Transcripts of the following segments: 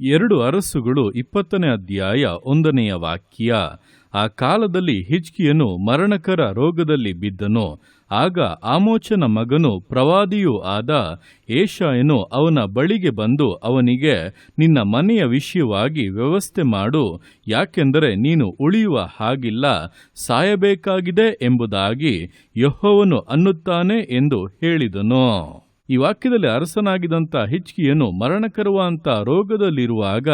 2 ಅರಸುಗಳು 20ನೇ ಅಧ್ಯಾಯ 1ನೆಯ ವಾಕ್ಯ. ಆ ಕಾಲದಲ್ಲಿ ಹಿಜ್ಕೀಯನು ಮರಣಕರ ರೋಗದಲ್ಲಿ ಬಿದ್ದನು. ಆಗ ಆಮೋಚನ ಮಗನು ಪ್ರವಾದಿಯೂ ಆದ ಯೆಶಾಯನು ಅವನ ಬಳಿಗೆ ಬಂದು ಅವನಿಗೆ, ನಿನ್ನ ಮನೆಯ ವಿಷಯವಾಗಿ ವ್ಯವಸ್ಥೆ ಮಾಡು, ಯಾಕೆಂದರೆ ನೀನು ಉಳಿಯುವ ಹಾಗಿಲ್ಲ, ಸಾಯಬೇಕಾಗಿದೆ ಎಂಬುದಾಗಿ ಯೆಹೋವನು ಅನ್ನುತ್ತಾನೆ ಎಂದು ಹೇಳಿದನು. ಈ ವಾಕ್ಯದಲ್ಲಿ ಅರಸನಾಗಿದ್ದಂಥ ಹಿಜ್ಕೀಯನು ಮರಣಕರವಾದಂಥ ರೋಗದಲ್ಲಿರುವಾಗ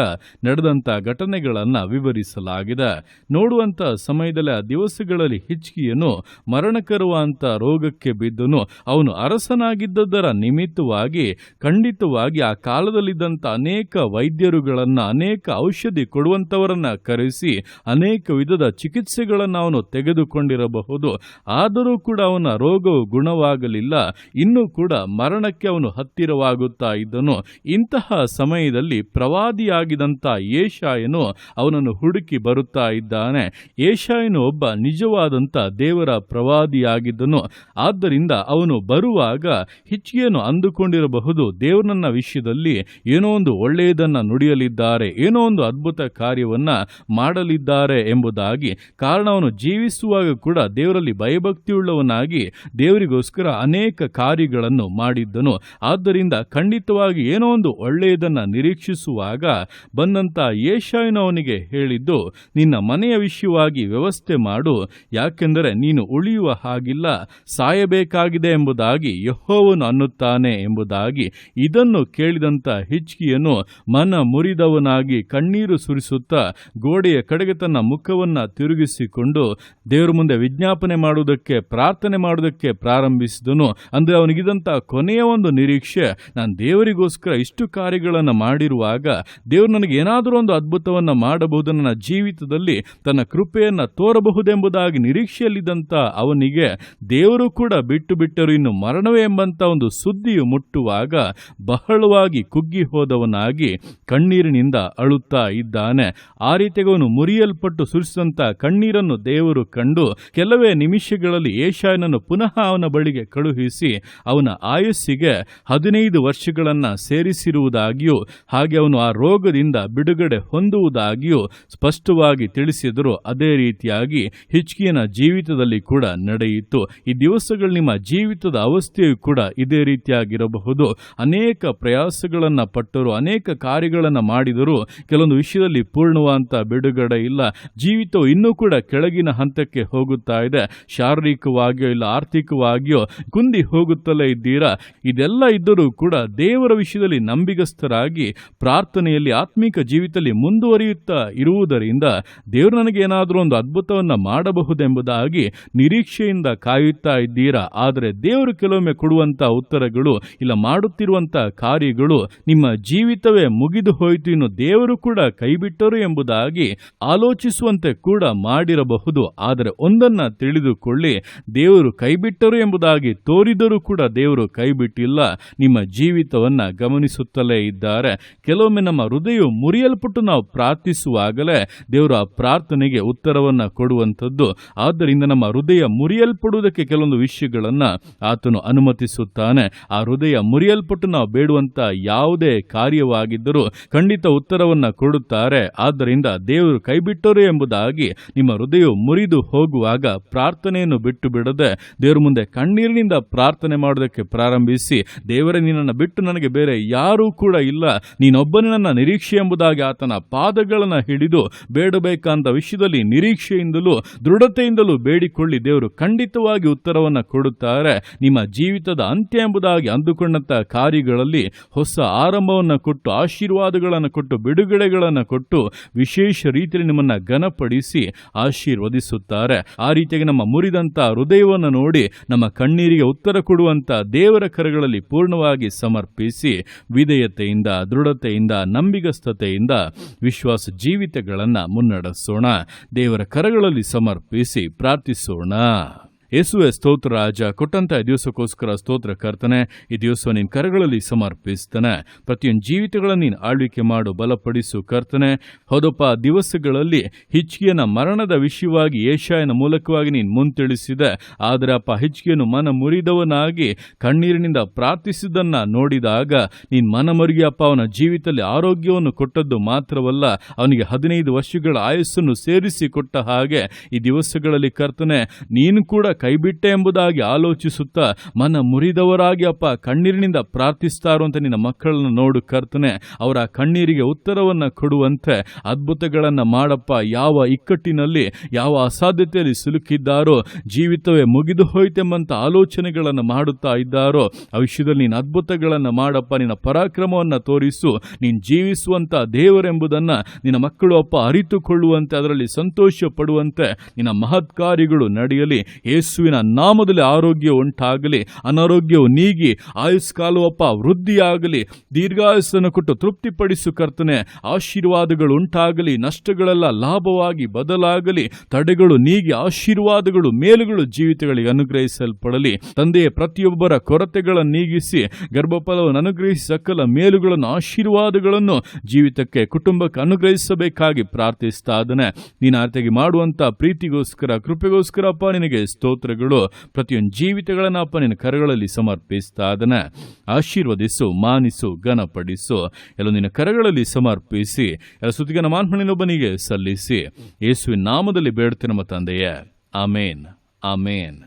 ನಡೆದಂಥ ಘಟನೆಗಳನ್ನು ವಿವರಿಸಲಾಗಿದೆ. ನೋಡುವಂಥ ಸಮಯದಲ್ಲಿ ಆ ದಿವಸಗಳಲ್ಲಿ ಹಿಜ್ಕೀಯನು ಮರಣಕರವಾದಂಥ ರೋಗಕ್ಕೆ ಬಿದ್ದನು. ಅವನು ಅರಸನಾಗಿದ್ದದರ ನಿಮಿತ್ತವಾಗಿ ಖಂಡಿತವಾಗಿ ಆ ಕಾಲದಲ್ಲಿದ್ದಂಥ ಅನೇಕ ವೈದ್ಯರುಗಳನ್ನು, ಅನೇಕ ಔಷಧಿ ಕೊಡುವಂಥವರನ್ನು ಕರೆಸಿ ಅನೇಕ ವಿಧದ ಚಿಕಿತ್ಸೆಗಳನ್ನು ಅವನು ತೆಗೆದುಕೊಂಡಿರಬಹುದು. ಆದರೂ ಕೂಡ ಅವನ ರೋಗವು ಗುಣವಾಗಲಿಲ್ಲ. ಇನ್ನೂ ಕೂಡ ಮರಣಕ್ಕೆ ಅವನು ಹತ್ತಿರವಾಗುತ್ತಾ ಇದ್ದನು. ಇಂತಹ ಸಮಯದಲ್ಲಿ ಪ್ರವಾದಿಯಾಗಿದ್ದಂಥ ಯೆಶಾಯನು ಅವನನ್ನು ಹುಡುಕಿ ಬರುತ್ತಾ ಇದ್ದಾನೆ. ಯೆಶಾಯನು ಒಬ್ಬ ನಿಜವಾದಂಥ ದೇವರ ಪ್ರವಾದಿಯಾಗಿದ್ದನು. ಆದ್ದರಿಂದ ಅವನು ಬರುವಾಗ ಹಿಜ್ಕೀಯನು ಅಂದುಕೊಂಡಿರಬಹುದು, ದೇವರು ನನ್ನ ವಿಷಯದಲ್ಲಿ ಏನೋ ಒಂದು ಒಳ್ಳೆಯದನ್ನು ನುಡಿಯಲಿದ್ದಾರೆ, ಏನೋ ಒಂದು ಅದ್ಭುತ ಕಾರ್ಯವನ್ನು ಮಾಡಲಿದ್ದಾರೆ ಎಂಬುದಾಗಿ. ಕಾರಣ ಅವನು ಜೀವಿಸುವಾಗ ಕೂಡ ದೇವರಲ್ಲಿ ಭಯಭಕ್ತಿಯುಳ್ಳವನಾಗಿ ದೇವರಿಗೋಸ್ಕರ ಅನೇಕ ಕಾರ್ಯಗಳನ್ನು ಮಾಡಿದ್ದನು. ಆದ್ದರಿಂದ ಖಂಡಿತವಾಗಿ ಏನೋ ಒಂದು ಒಳ್ಳೆಯದನ್ನು ನಿರೀಕ್ಷಿಸುವಾಗ ಬಂದಂಥ ಯೆಶಾಯನು ಅವನಿಗೆ ಹೇಳಿದ್ದು, ನಿನ್ನ ಮನೆಯ ವಿಷಯವಾಗಿ ವ್ಯವಸ್ಥೆ ಮಾಡು, ಯಾಕೆಂದರೆ ನೀನು ಉಳಿಯುವ ಹಾಗಿಲ್ಲ, ಸಾಯಬೇಕಾಗಿದೆ ಎಂಬುದಾಗಿ ಯೆಹೋವನು ಅನ್ನುತ್ತಾನೆ ಎಂಬುದಾಗಿ. ಇದನ್ನು ಕೇಳಿದಂಥ ಹಿಜ್ಕೀಯನು ಮನ ಮುರಿದವನಾಗಿ ಕಣ್ಣೀರು ಸುರಿಸುತ್ತಾ ಗೋಡೆಯ ಕಡೆಗೆ ತನ್ನ ಮುಖವನ್ನು ತಿರುಗಿಸಿಕೊಂಡು ದೇವರ ಮುಂದೆ ವಿಜ್ಞಾಪನೆ ಮಾಡುವುದಕ್ಕೆ, ಪ್ರಾರ್ಥನೆ ಮಾಡುವುದಕ್ಕೆ ಪ್ರಾರಂಭಿಸಿದನು. ಅಂದರೆ ಅವನಿಗಿದಂಥ ಕೊನೆಯ ಒಂದು ನಿರೀಕ್ಷೆ, ನಾನು ದೇವರಿಗೋಸ್ಕರ ಇಷ್ಟು ಕಾರ್ಯಗಳನ್ನು ಮಾಡಿರುವಾಗ ದೇವರು ನನಗೆ ಏನಾದರೂ ಒಂದು ಅದ್ಭುತವನ್ನು ಮಾಡಬಹುದು, ನನ್ನ ಜೀವಿತದಲ್ಲಿ ತನ್ನ ಕೃಪೆಯನ್ನು ತೋರಬಹುದೆಂಬುದಾಗಿ ನಿರೀಕ್ಷೆಯಲ್ಲಿದ್ದಂಥ ಅವನಿಗೆ ದೇವರು ಕೂಡ ಬಿಟ್ಟರು, ಇನ್ನು ಮರಣವೇ ಎಂಬಂಥ ಒಂದು ಸುದ್ದಿಯು ಮುಟ್ಟುವಾಗ ಬಹಳವಾಗಿ ಕುಗ್ಗಿ ಹೋದವನಾಗಿ ಕಣ್ಣೀರಿನಿಂದ ಅಳುತ್ತಾ ಇದ್ದಾನೆ. ಆ ರೀತಿಯಾಗಿ ಅವನು ಮುರಿಯಲ್ಪಟ್ಟು ಸುರಿಸಿದಂಥ ಕಣ್ಣೀರನ್ನು ದೇವರು ಕಂಡು ಕೆಲವೇ ನಿಮಿಷಗಳಲ್ಲಿ ಯೆಶಾಯನನ್ನು ಪುನಃ ಅವನ ಬಳಿಗೆ ಕಳುಹಿಸಿ ಅವನ ಆಯುಸ್ಸಿಗೆ 15 ವರ್ಷಗಳನ್ನು ಸೇರಿಸಿರುವುದಾಗಿಯೂ ಹಾಗೆ ಅವನು ಆ ರೋಗದಿಂದ ಬಿಡುಗಡೆ ಹೊಂದುವುದಾಗಿಯೂ ಸ್ಪಷ್ಟವಾಗಿ ತಿಳಿಸಿದರು. ಅದೇ ರೀತಿಯಾಗಿ ಹಿಜ್ಕೀಯನ ಜೀವಿತದಲ್ಲಿ ಕೂಡ ನಡೆಯಿತು. ಈ ದಿವಸಗಳು ನಿಮ್ಮ ಜೀವಿತದ ಅವಸ್ಥೆಯು ಕೂಡ ಇದೇ ರೀತಿಯಾಗಿರಬಹುದು. ಅನೇಕ ಪ್ರಯಾಸಗಳನ್ನು ಪಟ್ಟರು, ಅನೇಕ ಕಾರ್ಯಗಳನ್ನು ಮಾಡಿದರೂ ಕೆಲವೊಂದು ವಿಷಯದಲ್ಲಿ ಪೂರ್ಣವಾದಂಥ ಬಿಡುಗಡೆ ಇಲ್ಲ. ಜೀವಿತವು ಇನ್ನೂ ಕೂಡ ಕೆಳಗಿನ ಹಂತಕ್ಕೆ ಹೋಗುತ್ತಾ ಇದೆ. ಶಾರೀರಿಕವಾಗಿಯೋ ಇಲ್ಲ ಆರ್ಥಿಕವಾಗಿಯೋ ಕುಂದಿ ಹೋಗುತ್ತಲೇ ಇದ್ದೀರಾ. ಇದೆಲ್ಲ ಇದ್ದರೂ ಕೂಡ ದೇವರ ವಿಷಯದಲ್ಲಿ ನಂಬಿಗಸ್ತರಾಗಿ ಪ್ರಾರ್ಥನೆಯಲ್ಲಿ ಆತ್ಮಿಕ ಜೀವಿತದಲ್ಲಿ ಮುಂದುವರಿಯುತ್ತಾ ಇರುವುದರಿಂದ ದೇವರು ನನಗೆ ಏನಾದರೂ ಒಂದು ಅದ್ಭುತವನ್ನು ಮಾಡಬಹುದೆಂಬುದಾಗಿ ನಿರೀಕ್ಷೆಯಿಂದ ಕಾಯುತ್ತಾ ಇದ್ದೀರಾ. ಆದರೆ ದೇವರು ಕೆಲವೊಮ್ಮೆ ಕೊಡುವಂಥ ಉತ್ತರಗಳು ಇಲ್ಲ ಮಾಡುತ್ತಿರುವಂಥ ಕಾರ್ಯಗಳು ನಿಮ್ಮ ಜೀವಿತವೇ ಮುಗಿದು ಹೋಯಿತು, ಇನ್ನು ದೇವರು ಕೂಡ ಕೈಬಿಟ್ಟರು ಎಂಬುದಾಗಿ ಆಲೋಚಿಸುವಂತೆ ಕೂಡ ಮಾಡಿರಬಹುದು. ಆದರೆ ಒಂದನ್ನು ತಿಳಿದುಕೊಳ್ಳಿ, ದೇವರು ಕೈಬಿಟ್ಟರು ಎಂಬುದಾಗಿ ತೋರಿದರೂ ಕೂಡ ದೇವರು ಕೈಬಿಟ್ಟಿಲ್ಲ. ನಿಮ್ಮ ಜೀವಿತವನ್ನು ಗಮನಿಸುತ್ತಲೇ ಇದ್ದಾರೆ. ಕೆಲವೊಮ್ಮೆ ನಮ್ಮ ಹೃದಯವು ಮುರಿಯಲ್ಪಟ್ಟು ನಾವು ಪ್ರಾರ್ಥಿಸುವಾಗಲೇ ದೇವರು ಆ ಪ್ರಾರ್ಥನೆಗೆ ಉತ್ತರವನ್ನು ಕೊಡುವಂಥದ್ದು. ಆದ್ದರಿಂದ ನಮ್ಮ ಹೃದಯ ಮುರಿಯಲ್ಪಡುವುದಕ್ಕೆ ಕೆಲವೊಂದು ವಿಷಯಗಳನ್ನು ಆತನು ಅನುಮತಿಸುತ್ತಾನೆ. ಆ ಹೃದಯ ಮುರಿಯಲ್ಪಟ್ಟು ನಾವು ಬೇಡುವಂಥ ಯಾವುದೇ ಕಾರ್ಯವಾಗಿದ್ದರೂ ಖಂಡಿತ ಉತ್ತರವನ್ನು ಕೊಡುತ್ತಾರೆ. ಆದ್ದರಿಂದ ದೇವರು ಕೈಬಿಟ್ಟರು ಎಂಬುದಾಗಿ ನಿಮ್ಮ ಹೃದಯವು ಮುರಿದು ಹೋಗುವಾಗ ಪ್ರಾರ್ಥನೆಯನ್ನು ಬಿಟ್ಟು ಬಿಡದೆ ದೇವರ ಮುಂದೆ ಕಣ್ಣೀರಿನಿಂದ ಪ್ರಾರ್ಥನೆ ಮಾಡೋದಕ್ಕೆ ಪ್ರಾರಂಭಿಸಿ, ದೇವರೇ ನಿನ್ನನ್ನು ಬಿಟ್ಟು ನನಗೆ ಬೇರೆ ಯಾರೂ ಕೂಡ ಇಲ್ಲ, ನೀನೊಬ್ಬನೇ ನನ್ನ ನಿರೀಕ್ಷೆ ಎಂಬುದಾಗಿ ಆತನ ಪಾದಗಳನ್ನು ಹಿಡಿದು ಬೇಡಬೇಕಂತ ವಿಷಯದಲ್ಲಿ ನಿರೀಕ್ಷೆಯಿಂದಲೂ ದೃಢತೆಯಿಂದಲೂ ಬೇಡಿಕೊಳ್ಳಿ. ದೇವರು ಖಂಡಿತವಾಗಿ ಉತ್ತರವನ್ನು ಕೊಡುತ್ತಾರೆ. ನಿಮ್ಮ ಜೀವಿತದ ಅಂತ್ಯ ಎಂಬುದಾಗಿ ಅಂದುಕೊಂಡಂಥ ಕಾರ್ಯಗಳಲ್ಲಿ ಹೊಸ ಆರಂಭವನ್ನು ಕೊಟ್ಟು, ಆಶೀರ್ವಾದಗಳನ್ನು ಕೊಟ್ಟು, ಬಿಡುಗಡೆಗಳನ್ನು ಕೊಟ್ಟು ವಿಶೇಷ ರೀತಿಯಲ್ಲಿ ನಿಮ್ಮನ್ನು ಘನಪಡಿಸಿ ಆಶೀರ್ವದಿಸುತ್ತಾರೆ. ಆ ರೀತಿಯಾಗಿ ನಮ್ಮ ಮುರಿದಂಥ ಹೃದಯವನ್ನು ನೋಡಿ ನಮ್ಮ ಕಣ್ಣೀರಿಗೆ ಉತ್ತರ ಕೊಡುವಂಥ ದೇವರ ಕರಗಳಲ್ಲಿ ಪೂರ್ಣವಾಗಿ ಸಮರ್ಪಿಸಿ ವಿಧೇಯತೆಯಿಂದ, ದೃಢತೆಯಿಂದ, ನಂಬಿಗಸ್ತತೆಯಿಂದ ವಿಶ್ವಾಸ ಜೀವಿತಗಳನ್ನು ಮುನ್ನಡೆಸೋಣ. ದೇವರ ಕರಗಳಲ್ಲಿ ಸಮರ್ಪಿಸಿ ಪ್ರಾರ್ಥಿಸೋಣ. ಯೇಸುವೆ ಸ್ತೋತ್ರ ರಾಜ, ಕೊಟ್ಟಂತ ಈ ದಿವಸಕ್ಕೋಸ್ಕರ ಸ್ತೋತ್ರ ಕರ್ತನೆ. ಈ ದಿವಸ ನಿನ್ನ ಕರಗಳಲ್ಲಿ ಸಮರ್ಪಿಸ್ತಾನೆ. ಪ್ರತಿಯೊಂದು ಜೀವಿತಗಳನ್ನು ನೀನು ಆಳ್ವಿಕೆ ಮಾಡು, ಬಲಪಡಿಸು ಕರ್ತನೆ. ಹೌದಪ್ಪ, ದಿವಸಗಳಲ್ಲಿ ಹಿಜ್ಕೀಯನ ಮರಣದ ವಿಷಯವಾಗಿ ಯೆಶಾಯನ ಮೂಲಕವಾಗಿ ನೀನು ಮುಂತಿಳಿಸಿದೆ. ಆದರೆ ಅಪ್ಪ, ಹಿಜ್ಕೀಯನು ಮನ ಮುರಿದವನಾಗಿ ಕಣ್ಣೀರಿನಿಂದ ಪ್ರಾರ್ಥಿಸಿದ್ದನ್ನ ನೋಡಿದಾಗ ನೀನು ಮನಮರುಗಿ ಅಪ್ಪ ಅವನ ಜೀವಿತದಲ್ಲಿ ಆರೋಗ್ಯವನ್ನು ಕೊಟ್ಟದ್ದು ಮಾತ್ರವಲ್ಲ, ಅವನಿಗೆ 15 ವರ್ಷಗಳ ಆಯಸ್ಸನ್ನು ಸೇರಿಸಿ ಕೊಟ್ಟ ಹಾಗೆ ಈ ದಿವಸಗಳಲ್ಲಿ ಕರ್ತನೆ ನೀನು ಕೂಡ ಕೈಬಿಟ್ಟೆ ಎಂಬುದಾಗಿ ಆಲೋಚಿಸುತ್ತಾ ಮನ ಮುರಿದವರಾಗಿ ಅಪ್ಪ ಕಣ್ಣೀರಿನಿಂದ ಪ್ರಾರ್ಥಿಸ್ತಾ ಇರುವಂತೆ ನಿನ್ನ ಮಕ್ಕಳನ್ನು ನೋಡು ಕರ್ತನೆ. ಅವರ ಕಣ್ಣೀರಿಗೆ ಉತ್ತರವನ್ನು ಕೊಡುವಂತೆ ಅದ್ಭುತಗಳನ್ನು ಮಾಡಪ್ಪ. ಯಾವ ಇಕ್ಕಟ್ಟಿನಲ್ಲಿ, ಯಾವ ಅಸಾಧ್ಯತೆಯಲ್ಲಿ ಸಿಲುಕಿದ್ದಾರೋ, ಜೀವಿತವೇ ಮುಗಿದು ಹೋಯ್ತೆಂಬಂತ ಆಲೋಚನೆಗಳನ್ನು ಮಾಡುತ್ತಾ ಇದ್ದಾರೋ, ಆ ವಿಷಯದಲ್ಲಿ ನೀನು ಅದ್ಭುತಗಳನ್ನು ಮಾಡಪ್ಪ. ನಿನ್ನ ಪರಾಕ್ರಮವನ್ನು ತೋರಿಸು. ನೀನು ಜೀವಿಸುವಂತ ದೇವರೆಂಬುದನ್ನು ನಿನ್ನ ಮಕ್ಕಳು ಅಪ್ಪ ಅರಿತುಕೊಳ್ಳುವಂತೆ, ಅದರಲ್ಲಿ ಸಂತೋಷ ಪಡುವಂತೆ ನಿನ್ನ ಮಹತ್ ಕಾರ್ಯಗಳು ನಡೆಯಲಿ. ಯೇಸುವಿನ ನಾಮದಲ್ಲಿ ಆರೋಗ್ಯ ಉಂಟಾಗಲಿ, ಅನಾರೋಗ್ಯವು ನೀಗಿ ಆಯುಷ್ಕಾಲವಪ್ಪ ವೃದ್ಧಿಯಾಗಲಿ. ದೀರ್ಘಾಯುಸ್ಸನ್ನು ಕೊಟ್ಟು ತೃಪ್ತಿಪಡಿಸು ಕರ್ತನೆ. ಆಶೀರ್ವಾದಗಳು ಉಂಟಾಗಲಿ, ನಷ್ಟಗಳೆಲ್ಲ ಲಾಭವಾಗಿ ಬದಲಾಗಲಿ, ತಡೆಗಳು ನೀಗಿ ಆಶೀರ್ವಾದಗಳು, ಮೇಲುಗಳು ಜೀವಿತಗಳಿಗೆ ಅನುಗ್ರಹಿಸಲ್ಪಡಲಿ. ತಂದೆಯ ಪ್ರತಿಯೊಬ್ಬರ ಕೊರತೆಗಳನ್ನು ನೀಗಿಸಿ, ಗರ್ಭಫಲವನ್ನು ಅನುಗ್ರಹಿಸಿ, ಸಕಲ ಮೇಲುಗಳನ್ನು, ಆಶೀರ್ವಾದಗಳನ್ನು ಜೀವಿತಕ್ಕೆ, ಕುಟುಂಬಕ್ಕೆ ಅನುಗ್ರಹಿಸಬೇಕಾಗಿ ಪ್ರಾರ್ಥಿಸ್ತಾ ಇದ್ದಾನೆ. ನೀನು ಆರ್ತಿಯಾಗಿ ಮಾಡುವಂತ ಪ್ರೀತಿಗೋಸ್ಕರ, ಕೃಪೆಗೋಸ್ಕರ ಅಪ್ಪ ನಿನಗೆ ಸ್ತೋತ್ರಗಳು. ಪ್ರತಿಯೊಂದು ಜೀವಿತಗಳನ್ನು ಅಪ್ಪ ನಿನ್ನ ಕರಗಳಲ್ಲಿ ಸಮರ್ಪಿಸ್ತಾ ಇದ್ದಾನೆ. ಆಶೀರ್ವದಿಸು, ಮಾನಿಸು, ಘನಪಡಿಸು. ಎಲ್ಲ ನಿನ್ನ ಕರಗಳಲ್ಲಿ ಸಮರ್ಪಿಸಿ ಎಲ್ಲ ಸ್ತುತಿಗೆ ಮಾನ್ಮಣಿನೊಬ್ಬನಿಗೆ ಸಲ್ಲಿಸಿ ಯೇಸುವಿನ ನಾಮದಲ್ಲಿ ಬೇಡ್ತೇನೆ ನಮ್ಮ ತಂದೆಯೇ. ಆಮೇನ್, ಆಮೇನ್.